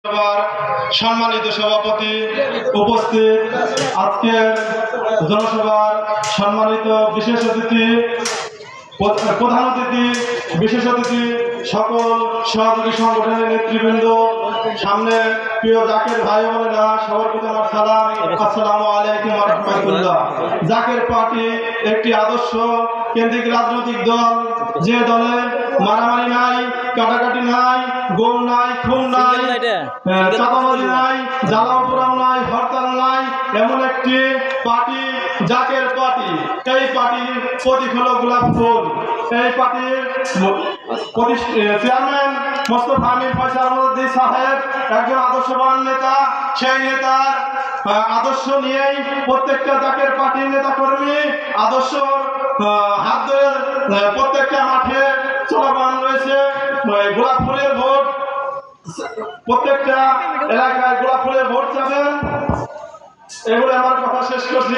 সভার সম্মানিত সভাপতি উপস্থিত, আজকের জনসভার সম্মানিত বিশেষ অতিথি, প্রধান অতিথি, বিশেষ অতিথি, সকল সহযোগী সংগঠনের নেতৃবৃন্দ, সামনে প্রিয় জাকের ভাই বোনেরা, সবার প্রতি আমার সালাম, আসসালামু আলাইকুম ওয়া রাহমাতুল্লাহ। জাকের পার্টি একটি আদর্শ কেন্দ্রিক রাজনৈতিক দল, যে দলে মারামারি নাই, কাটাকাটি নাই, গোল নাই, খুন নাই, চাঁদাবাজি নাই, জ্বালাও পোড়াও নাই, হরতাল নাই, এমন একটি পার্টি জাকের পার্টি। এই পার্টির প্রতীক হলো গোলাপ ফুল। এই পার্টির চেয়ারম্যান মোস্তফা আমির ফয়সাল সাহেব একজন আদর্শবান নেতা। সেই নেতার আদর্শ নিয়েই প্রত্যেকটা জাকের পার্টির নেতা কর্মী আদর্শ হাত ধরে প্রত্যেকটা মাঠে চলমান রয়েছে। গোলাপ ফুলের ভোট, প্রত্যেকটা এলাকায় গোলাপ ফুলের ভোট যাবেন। এগুলো আমার কথা শেষ করছি।